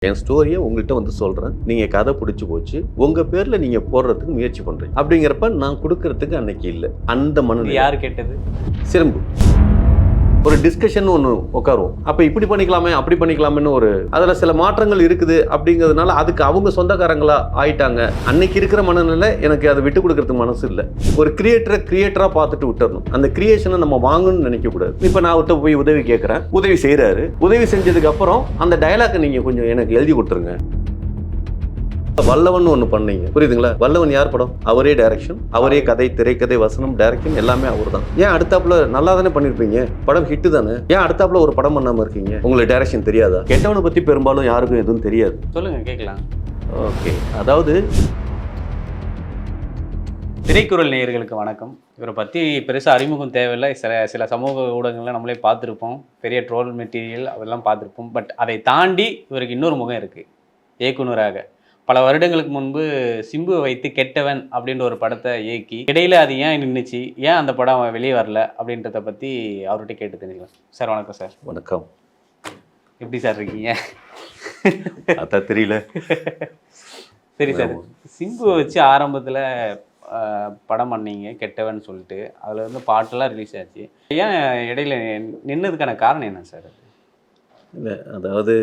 என் ஸ்டோரியை உங்கள்கிட்ட வந்து சொல்கிறேன், நீங்கள் கதை பிடிச்சி போச்சு, உங்கள் பேரில் நீங்கள் போடுறதுக்கு முயற்சி பண்ணுறீங்க. அப்படிங்கிறப்ப நான் கொடுக்கறதுக்கு அன்னைக்கு இல்லை. அந்த மனநிலை யார் கேட்டது? சிலம்பு. ஒரு டிஸ்கஷன் ஒன்று உட்காருவோம். அப்போ இப்படி பண்ணிக்கலாமே, அப்படி பண்ணிக்கலாமேன்னு அதில் சில மாற்றங்கள் இருக்குது அப்படிங்கிறதுனால அதுக்கு அவங்க சொந்தக்காரங்களா ஆயிட்டாங்க. அன்னைக்கு இருக்கிற மனநிலை எனக்கு அதை விட்டு கொடுக்கறதுக்கு மனசு இல்லை. ஒரு கிரியேட்டராக பார்த்துட்டு விட்டுறணும். அந்த கிரியேஷனை நம்ம வாங்கணும்னு நினைக்கக்கூடாது. இப்போ நான் அவர்கிட்ட போய் உதவி கேட்குறேன், உதவி செய்கிறாரு. உதவி செஞ்சதுக்கு அப்புறம் அந்த டயலாக்கை நீங்கள் கொஞ்சம் எனக்கு எழுதி கொடுத்துருங்க. வல்லவன் ஒன்று பண்ணீங்க, புரியுதுங்களா? வல்லவன் யார் படம்? அவரே டைரக்ஷன், அவரே கதை, திரைக்கதை, வசனம், டைரக்ஷன் எல்லாமே அவர் தான். ஏன் அடுத்தாப்புல நல்லா தானே பண்ணியிருப்பீங்க, படம் ஹிட்டு தானே, ஏன் அடுத்தாப்புல ஒரு படம் பண்ணாமல் இருக்கீங்க? உங்களுக்கு டைரக்ஷன் தெரியாதா? கெட்டவனை பற்றி பெரும்பாலும் யாருக்கும் எதுவும் தெரியாது. சொல்லுங்க, கேட்கலாம். ஓகே, அதாவது திரைக்குறள் நேயர்களுக்கு வணக்கம். இவரை பற்றி பெருசாக அறிமுகம் தேவையில்லை. சில சமூக ஊடகங்களில் நம்மளே பார்த்துருப்போம், பெரிய ட்ரோல் மெட்டீரியல் அதெல்லாம் பார்த்துருப்போம். பட் அதை தாண்டி இவருக்கு இன்னொரு முகம் இருக்குது. இயக்குனராக பல வருடங்களுக்கு முன்பு சிம்புவை வைத்து கெட்டவன் அப்படின்ற ஒரு படத்தை இயக்கி, இடையில அது ஏன் நின்றுச்சு, ஏன் அந்த படம் வெளியே வரல அப்படின்றத பற்றி அவர்கிட்ட கேட்டு தெரிஞ்சுக்கலாம். சார் வணக்கம். சார் வணக்கம். எப்படி சார் இருக்கீங்க? அதான் தெரியல. சரி சார், சிம்புவை வச்சு ஆரம்பத்தில் படம் பண்ணீங்க கெட்டவன் சொல்லிட்டு, அதில் வந்து பாட்டெல்லாம் ரிலீஸ் ஆச்சு. ஏன் இடையில நின்னதுக்கான காரணம் என்ன சார்? இல்லை, அதாவது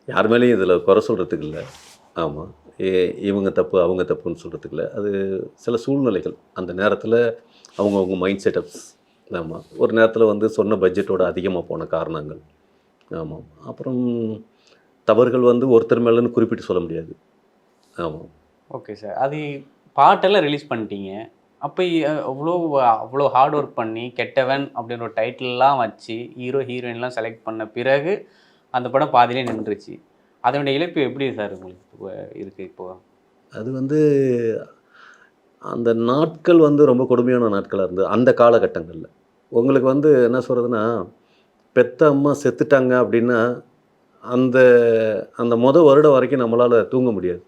யார் மேலேயும் இதில் குறை சொல்கிறதுக்கு இல்லை. ஆமாம், இவங்க தப்பு அவங்க தப்புன்னு சொல்கிறதுக்கு இல்லை. அது சில சூழ்நிலைகள், அந்த நேரத்தில் அவங்கவுங்க மைண்ட் செட்டப்ஸ். ஆமாம், ஒரு நேரத்தில் வந்து சொன்ன பட்ஜெட்டோட அதிகமாக போன காரணங்கள். ஆமாம், அப்புறம் தவறுகள் வந்து ஒருத்தர் மேலேன்னு குறிப்பிட்டு சொல்ல முடியாது. ஆமாம். ஓகே சார், அது பாட்டெல்லாம் ரிலீஸ் பண்ணிட்டீங்க. அப்போ அவ்வளோ ஹார்ட் ஒர்க் பண்ணி கெட்டவன் அப்படின்ற ஒரு டைட்டில்லாம் வச்சு ஹீரோ ஹீரோயின்லாம் செலக்ட் பண்ண பிறகு அந்த படம் பாதியிலே நின்றுச்சு. அதனுடைய இழப்பு எப்படி சார் உங்களுக்கு இருக்குது இப்போது? அது வந்து அந்த நாட்கள் வந்து ரொம்ப கொடுமையான நாட்களாக இருந்தது அந்த காலகட்டங்களில். உங்களுக்கு வந்து என்ன சொல்கிறதுனா, பெத்த அம்மா செத்துட்டாங்க அப்படின்னா அந்த அந்த வருடம் வரைக்கும் நம்மளால் தூங்க முடியாது,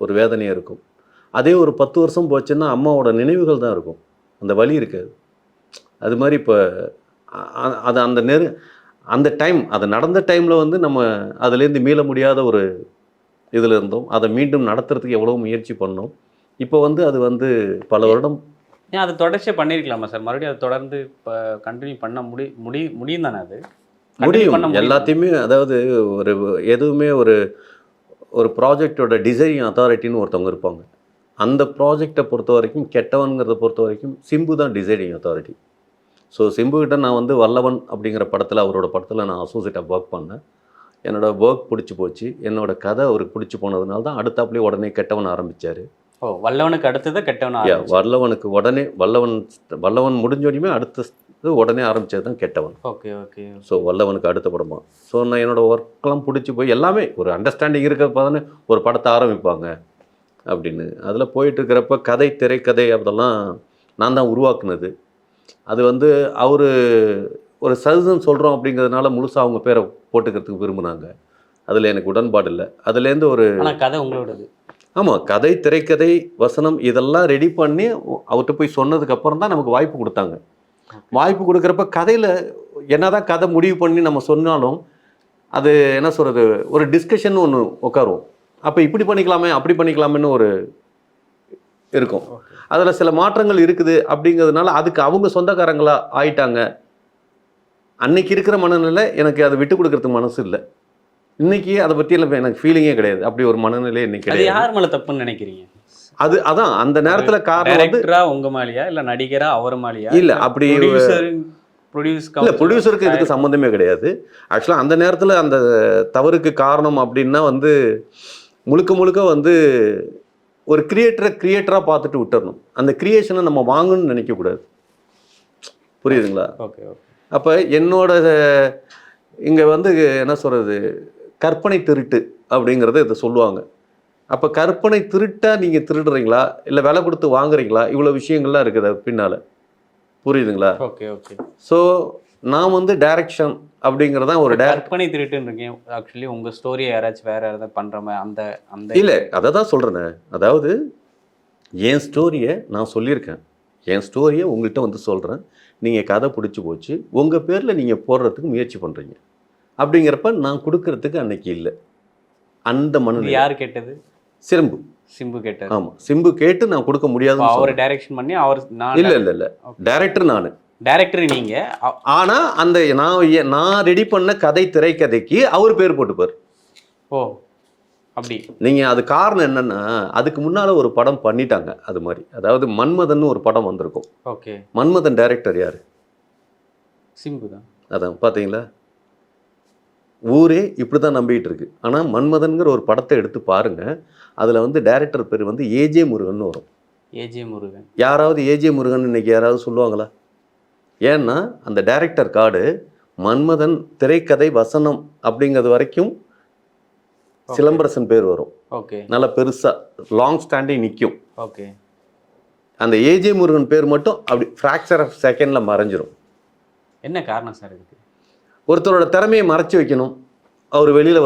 ஒரு வேதனையாக இருக்கும். அதே ஒரு 10 வருஷம் போச்சுன்னா அம்மாவோட நினைவுகள் தான் இருக்கும், அந்த வலி இருக்காது. அது மாதிரி இப்போ அது அந்த டைம், அது நடந்த டைமில் வந்து நம்ம அதுலேருந்து மீள முடியாத ஒரு இதில் இருந்தோம். அதை மீண்டும் நடத்துறதுக்கு எவ்வளோ முயற்சி பண்ணோம். இப்போ வந்து அது வந்து பல வருடம். ஏன் அது தொடர்ச்சியாக பண்ணியிருக்கலாமா சார்? மறுபடியும் அதை தொடர்ந்து இப்போ கண்டினியூ பண்ண முடியும் தானே? அது முடியும் எல்லாத்தையுமே. அதாவது எதுவுமே ஒரு ப்ராஜெக்டோட டிசைனிங் அத்தாரிட்டின்னு ஒருத்தவங்க இருப்பாங்க. அந்த ப்ராஜெக்டை பொறுத்த வரைக்கும், கெட்டவன்கிறத பொறுத்த வரைக்கும் சிம்பு தான் டிசைனிங் அத்தாரிட்டி. ஸோ சிம்புக்கிட்ட நான் வந்து வல்லவன் அப்படிங்கிற படத்தில், அவரோட படத்தில் நான் அசோசியேட்டாக ஒர்க் பண்ணேன். என்னோடய ஒர்க் பிடிச்சி போச்சு, என்னோடய கதை அவருக்கு பிடிச்சி போனதுனால தான் அடுத்தாப்புலேயே உடனே கெட்டவன் ஆரம்பித்தார். ஓ, வல்லவனுக்கு அடுத்தது கெட்டவன். வல்லவனுக்கு உடனே வல்லவன் முடிஞ்சோடையுமே அடுத்தது உடனே ஆரம்பித்தது தான் கெட்டவன். Okay okay. ஸோ வல்லவனுக்கு அடுத்த படமா. ஸோ நான் என்னோடய ஒர்க்கெலாம் பிடிச்சி போய் எல்லாமே ஒரு அண்டர்ஸ்டாண்டிங் இருக்கிறப்ப தானே ஒரு படத்தை ஆரம்பிப்பாங்க அப்படின்னு. அதில் போயிட்டுருக்கிறப்ப கதை, திரைக்கதை அதெல்லாம் நான் தான் உருவாக்குனது. அது வந்து அவர் ஒரு சஜஷன் சொல்கிறோம் அப்படிங்கிறதுனால முழுசாக அவங்க பேரை போட்டுக்கிறதுக்கு விரும்புனாங்க. அதில் எனக்கு உடன்பாடு இல்லை. அதுலேருந்து கதை உங்களோடது. ஆமாம், கதை, திரைக்கதை, வசனம் இதெல்லாம் ரெடி பண்ணி அவர்கிட்ட போய் சொன்னதுக்கப்புறம் தான் நமக்கு வாய்ப்பு கொடுத்தாங்க. வாய்ப்பு கொடுக்குறப்ப கதையில் என்ன தான் கதை முடிவு பண்ணி நம்ம சொன்னாலும் அது என்ன சொல்கிறது, ஒரு டிஸ்கஷன் ஒன்று உட்காருவோம். அப்போ இப்படி பண்ணிக்கலாமே, அப்படி பண்ணிக்கலாமேன்னு இருக்கும். அதில் சில மாற்றங்கள் இருக்குது அப்படிங்கிறதுனால அதுக்கு அவங்க சொந்தக்காரங்களா ஆயிட்டாங்க. அன்னைக்கு இருக்கிற மனநிலை எனக்கு அதை விட்டு கொடுக்கறதுக்கு மனசு இல்லை. இன்னைக்கு அதை பற்றி எல்லாம் எனக்கு ஃபீலிங்கே கிடையாது. அப்படி ஒரு மனநிலை இன்னைக்கு கிடையாது. யார் மேலே தப்புன்னு நினைக்கிறீங்க? அதான் அந்த நேரத்தில் காரணம் வந்து உங்க மேலேயா இல்லை நடிகரா அவர் மேலேயா? இல்லை, அப்படி ப்ரொடியூசருக்கு இதுக்கு சம்மந்தமே கிடையாது. ஆக்சுவலாக அந்த நேரத்தில் அந்த தவறுக்கு காரணம் அப்படின்னா வந்து முழுக்க வந்து ஒரு கிரியேட்டராக பார்த்துட்டு விட்டுறணும். அந்த கிரியேஷனை நம்ம வாங்கணும்னு நினைக்கக்கூடாது, புரியுதுங்களா? Okay okay. அப்போ என்னோட இங்கே வந்து என்ன சொல்கிறது, கற்பனை திருட்டு அப்படிங்கிறத இதை சொல்லுவாங்க. அப்போ கற்பனை திருட்டாக நீங்கள் திருடுறீங்களா, இல்லை விலை கொடுத்து வாங்குறீங்களா, இவ்வளோ விஷயங்கள்லாம் இருக்குது பின்னால், புரியுதுங்களா? Okay okay. ஸோ நான் வந்து டைரக்ஷன் அப்படிங்கிறதா ஒரு கற்பனை திருட்டுன்னு இருக்கேன். ஆக்சுவலி உங்கள் ஸ்டோரியை யாராச்சும் வேறு யாராவது பண்ணுற மாதிரி அந்த இல்லை, அதை தான் சொல்கிறேனே. அதாவது என் ஸ்டோரியை நான் சொல்லியிருக்கேன், என் ஸ்டோரியை உங்கள்கிட்ட வந்து சொல்கிறேன், நீங்கள் கதை பிடிச்சி போச்சு, உங்கள் பேரில் நீங்கள் போடுறதுக்கு முயற்சி பண்ணுறீங்க. அப்படிங்கிறப்ப நான் கொடுக்கறதுக்கு அன்னைக்கு இல்லை. அந்த இது மனநிலை. யார் கேட்டது? சிம்பு. சிம்பு கேட்டார். ஆமாம், சிம்பு கேட்டு நான் கொடுக்க முடியாதுன்னு அவர் சொன்னேன். டைரக்ஷன் பண்ணி அவர் நான் இல்லை இல்லை இல்லை, டைரக்டர் நான். டைரக்டர் நீங்க. ஆனால் அந்த நான் ரெடி பண்ண கதை திரைக்கதைக்கு அவர் பேர் போட்டுப்பார். ஓ அப்படி. நீங்கள் அது காரணம் என்னன்னா, அதுக்கு முன்னால் ஒரு படம் பண்ணிட்டாங்க அது மாதிரி. அதாவது மன்மதன் ஒரு படம் வந்திருக்கும். ஓகே. மன்மதன் டைரக்டர் யார்? சிம்பு தான். அதான் பார்த்தீங்களா, ஊரே இப்படி தான் நம்பிக்கிட்டு இருக்கு. ஆனால் மன்மதன்கிற ஒரு படத்தை எடுத்து பாருங்க, அதில் வந்து டைரக்டர் பேர் வந்து ஏஜே முருகன் வரும். ஏஜே முருகன். யாராவது ஏஜே முருகன் இன்னைக்கு யாராவது சொல்லுவாங்களா? ஏன்னா அந்த டைரக்டர் கார்டு மன்மதன் திரைக்கதை வசனம் அப்படிங்கிறது வரைக்கும் சிலம்பரசன் பேர் வரும். ஓகே. நல்லா பெருசாக லாங் ஸ்டாண்டிங் நிற்கும். ஓகே. அந்த ஏஜே முருகன் பேர் மட்டும் அப்படி ஃப்ராக்சர் ஆஃப் செகண்டில் மறைஞ்சிரும். என்ன காரணம் சார் இதுக்கு? ஒருத்தரோட திறமையை மறைச்சி வைக்கணும், அவர் வெளியில்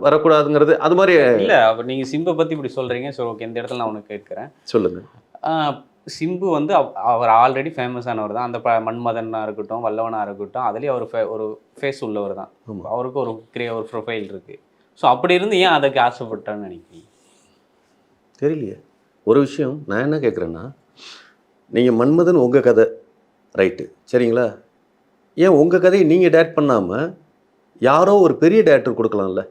வரக்கூடாதுங்கிறது. அது மாதிரி இல்லை, அவர் நீங்கள் சிம்பை பற்றி இப்படி சொல்கிறீங்க. ஸோ ஓகே, இந்த இடத்துல நான் உனக்கு கேட்குறேன். சொல்லுங்கள். சிம்பு வந்து அவர் ஆல்ரெடி ஃபேமஸானவர் தான். அந்த மன்மதனாக இருக்கட்டும், வல்லவனாக இருக்கட்டும், அதுலேயும் அவர் ஒரு ஃபேஸ் உள்ளவர் தான். அவருக்கு ஒரு ஒரு ப்ரொஃபைல் இருக்குது. ஸோ அப்படி இருந்து ஏன் அதுக்கு ஆசைப்பட்டான்னு நினைக்கிறீங்க? தெரியலையே. ஒரு விஷயம் நான் என்ன கேட்குறேன்னா, நீங்கள் மன்மதன் உங்கள் கதை ரைட்டு சரிங்களா, ஏன் உங்கள் கதையை நீங்கள் டைரக்ட் பண்ணாமல் யாரோ ஒரு பெரிய டைரக்டர் கொடுக்கலாம்ல?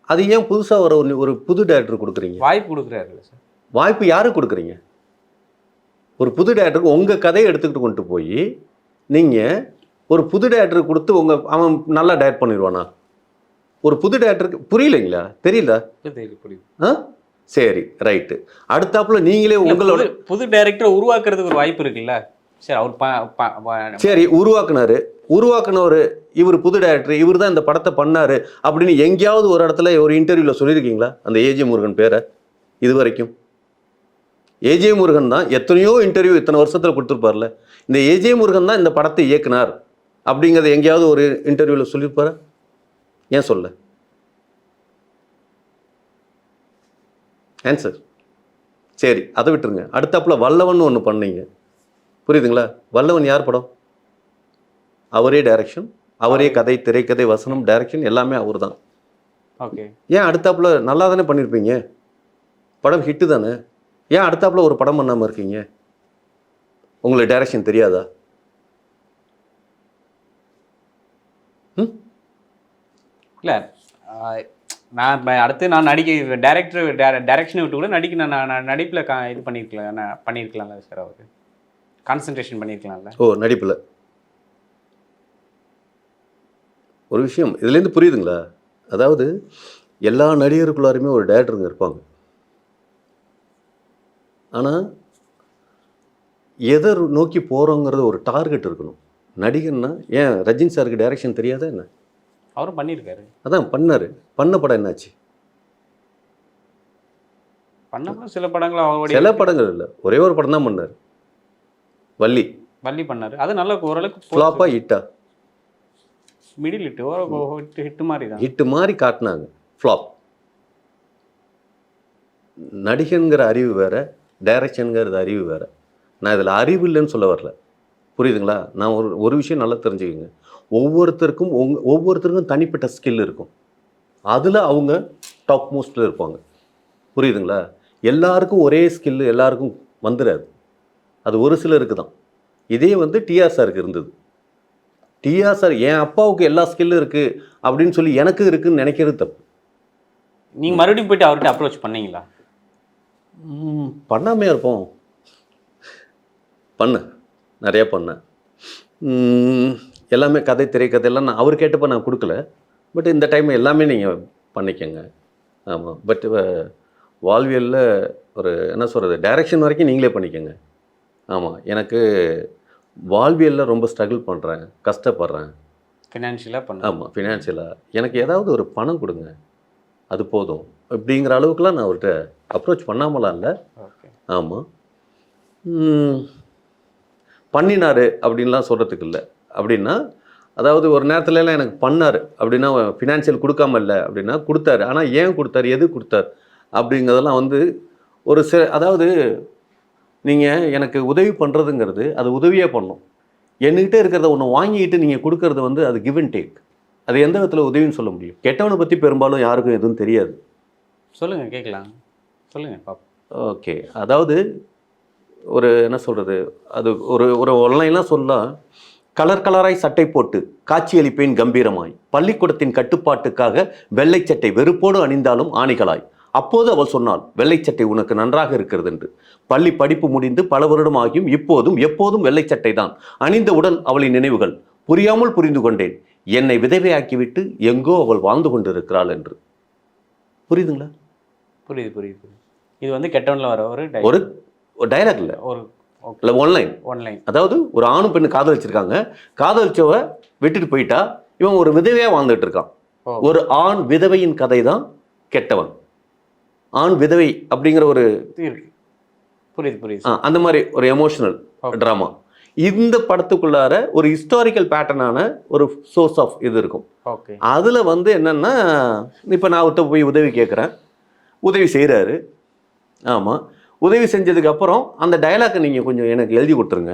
அது ஏன் புதுசாக வர ஒரு புது டைரக்டர் கொடுக்குறீங்க? வாய்ப்பு கொடுக்குறாருல்ல சார். வாய்ப்பு யாருக்கு கொடுக்குறீங்க? ஒரு புது டைரக்டருக்கு உங்கள் கதையை எடுத்துக்கிட்டு கொண்டு போய் நீங்கள் ஒரு புது டைரக்டருக்கு கொடுத்து அவன் நல்லா டைரக்ட் பண்ணிடுவானா? ஒரு புது டைரக்டருக்கு புரியலைங்களா? தெரியல. புரியுது. சரி ரைட்டு. அடுத்தாப்புல நீங்களே உங்களோட புது டைரக்டரை உருவாக்குறதுக்கு ஒரு வாய்ப்பு இருக்குல்ல? சரி, அவர் சரி உருவாக்குனவர் இவர் புது டைரக்டர், இவர் தான் இந்த படத்தை பண்ணாரு அப்படின்னு எங்கேயாவது ஒரு இடத்துல ஒரு இன்டர்வியூவில் சொல்லியிருக்கீங்களா அந்த ஏஜே முருகன் பேரை? இது வரைக்கும் ஏஜே முருகன் தான் எத்தனையோ இன்டர்வியூ இத்தனை வருஷத்தில் கொடுத்துருப்பார்ல. இந்த ஏஜே முருகன் தான் இந்த படத்தை இயக்குனார் அப்படிங்கிறத எங்கேயாவது ஒரு இன்டர்வியூவில் சொல்லியிருப்பாரு? ஏன் சொல்ல? ஆன்சர். சரி, அதை விட்டுருங்க. அடுத்தாப்புல வல்லவன் ஒன்று பண்ணீங்க, புரியுதுங்களா? வல்லவன் யார் படம்? அவரே டைரக்ஷன், அவரே கதை, திரைக்கதை, வசனம், டைரக்ஷன் எல்லாமே அவர் தான். ஓகே. ஏன் அடுத்தாப்புல நல்லா தானே பண்ணியிருப்பீங்க, படம் ஹிட்டு தானே, ஏன் அடுத்தாப்புல ஒரு படம் பண்ணாமல் இருக்கீங்க? உங்களுக்கு டைரக்ஷன் தெரியாதா? இல்லை, நான் அடுத்து நான் டைரக்ஷனை விட்டு கூட நான் நடிப்பில் இது பண்ணியிருக்கலாம்ல சார். அவருக்கு கான்சன்ட்ரேஷன் பண்ணியிருக்கலாம்ல. ஓ, நடிப்பில். ஒரு விஷயம் இதுலேருந்து புரியுதுங்களா? அதாவது எல்லா நடிகருக்குள்ளாருமே ஒரு டைரக்டருங்க இருப்பாங்க. ஆனால் எதை நோக்கி போகிறோங்கிறது ஒரு டார்கெட் இருக்கணும். நடிகன்னா ஏன் ரஜினி சாருக்கு டைரக்ஷன் தெரியாதா என்ன? அவரும் பண்ணியிருக்காரு. அதான் பண்ணார். பண்ண படம் என்னாச்சு? பண்ண சில படங்கள் சில படங்கள் இல்லை, ஒரே ஒரு படம் தான் பண்ணார், வள்ளி. வள்ளி பண்ணார். அது நல்ல ஓரளவுக்கு ஃப்ளாப்பா ஹிட்டா? மிடில் ஹிட்டு மாதிரி தான். ஹிட்டு மாதிரி காட்டினாங்க, ஃப்ளாப். நடிகன்கிற அறிவு வேற, டைரக்ஷனுங்கிறது அறிவு வேற. நான் இதில் அறிவு இல்லைன்னு சொல்ல வரல, புரியுதுங்களா? நான் ஒரு விஷயம் நல்லா தெரிஞ்சுக்கோங்க. ஒவ்வொருத்தருக்கும் தனிப்பட்ட ஸ்கில் இருக்கும். அதில் அவங்க டாப் மோஸ்ட்டில் இருப்பாங்க, புரியுதுங்களா? எல்லாருக்கும் ஒரே ஸ்கில்லு எல்லாருக்கும் வந்துடாது, அது ஒரு சிலருக்கு தான். இதே வந்து டிஆர் சாருக்கு இருந்தது. டிஆர் சார் என் அப்பாவுக்கு எல்லா ஸ்கில்லும் இருக்குது அப்படின்னு சொல்லி எனக்கு இருக்குதுன்னு நினைக்கிறது தப்பு. நீங்கள் மறுபடியும் போய்ட்டு அவர்கிட்ட அப்ரோச் பண்ணீங்களா? பண்ணாமே இருப்போம். நிறையா பண்ணேன். எல்லாமே கதை, திரைக்கதையெல்லாம் நான் அவர் கேட்டப்போ நான் கொடுக்கல. பட் இந்த டைம் எல்லாமே நீங்கள் பண்ணிக்கங்க. ஆமாம். பட் வாழ்வியலில் ஒரு என்ன சொல்கிறது, டைரக்ஷன் வரைக்கும் நீங்களே பண்ணிக்கோங்க. ஆமாம், எனக்கு வாழ்வியலில் ரொம்ப ஸ்ட்ரகிள் பண்ணுறேன், கஷ்டப்படுறேன் ஃபினான்ஷியலாக பண்ண. ஆமாம், ஃபினான்ஷியலாக எனக்கு ஏதாவது ஒரு பணம் கொடுங்க, அது போதும் இப்படிங்கிற அளவுக்குலாம் நான் அவர்கிட்ட அப்ரோச் பண்ணாமலாம் இல்லை. ஓகே. ஆமாம். பண்ணினார் அப்படின்லாம் சொல்கிறதுக்கு இல்லை. அப்படின்னா அதாவது ஒரு நேரத்துலலாம் எனக்கு பண்ணார் அப்படின்னா ஃபினான்ஷியல் கொடுக்காம இல்லை அப்படின்னா கொடுத்தாரு. ஆனால் ஏன் கொடுத்தாரு, எது கொடுத்தார் அப்படிங்கிறதெல்லாம் வந்து ஒரு அதாவது நீங்கள் எனக்கு உதவி பண்ணுறதுங்கிறது அது உதவியே பண்ணும். என்கிட்ட இருக்கிறத ஒன்று வாங்கிக்கிட்டு நீங்கள் கொடுக்கறது வந்து அது கிவ் அண்ட் டேக். அது எந்த விதத்தில் உதவின்னு சொல்ல முடியும்? கெட்டவனை பற்றி பெரும்பாலும் யாருக்கும் எதுவும் தெரியாது. சொல்லுங்க கேட்கலாம். சொல்லுங்க பாப்போம். ஓகே. அதாவது ஒரு என்ன சொல்கிறது, அது ஒரு ஒரு ஒன்லைன்லாம் சொல்லலாம். கலர் கலராய் சட்டை போட்டு காட்சியளிப்பேன் கம்பீரமாய், பள்ளிக்கூடத்தின் கட்டுப்பாட்டுக்காக வெள்ளை சட்டை வெறுப்போடு அணிந்தாலும் ஆணிகளாய். அப்போது அவள் சொன்னாள், வெள்ளை சட்டை உனக்கு நன்றாக இருக்கிறது என்று. பள்ளி படிப்பு முடிந்து பல வருடம் ஆகியும் இப்போதும் எப்போதும் வெள்ளை சட்டை தான். அணிந்தவுடன் அவளின் நினைவுகள். புரியாமல் புரிந்து கொண்டேன், என்னை விதவையாக்கிவிட்டு எங்கோ அவள் வாழ்ந்து கொண்டிருக்கிறாள் என்று. புரியுதுங்களா? புரியுது புரியுது புரியுது. இது வந்து கெட்டவனில் வர ஒரு ஒரு டைலாக் இல்லை, ஒரு இல்லை ஒன்லைன். ஒன்லைன். அதாவது ஒரு ஆணும் பெண்ணு காதலிச்சிருக்காங்க, காதலிச்சவ விட்டுட்டு போயிட்டா, இவன் ஒரு விதவையாக வாழ்ந்துட்டு இருக்கான். ஒரு ஆண் விதவையின் கதை தான் கெட்டவன். ஆண் விதவை அப்படிங்கிற ஒரு இருக்கு. புரியுது புரியுது. அந்த மாதிரி ஒரு எமோஷனல் ட்ராமா. இந்த படத்துக்குள்ளார ஒரு ஹிஸ்டாரிக்கல் பேட்டர்னான ஒரு சோர்ஸ் ஆஃப் இது இருக்கும். ஓகே. அதில் வந்து என்னென்னா, இப்போ நான் அவர்கிட்ட போய் உதவி கேட்குறேன், உதவி செய்கிறாரு. ஆமாம், உதவி செஞ்சதுக்கப்புறம் அந்த டயலாக்கை நீங்கள் கொஞ்சம் எனக்கு எழுதி கொடுத்துருங்க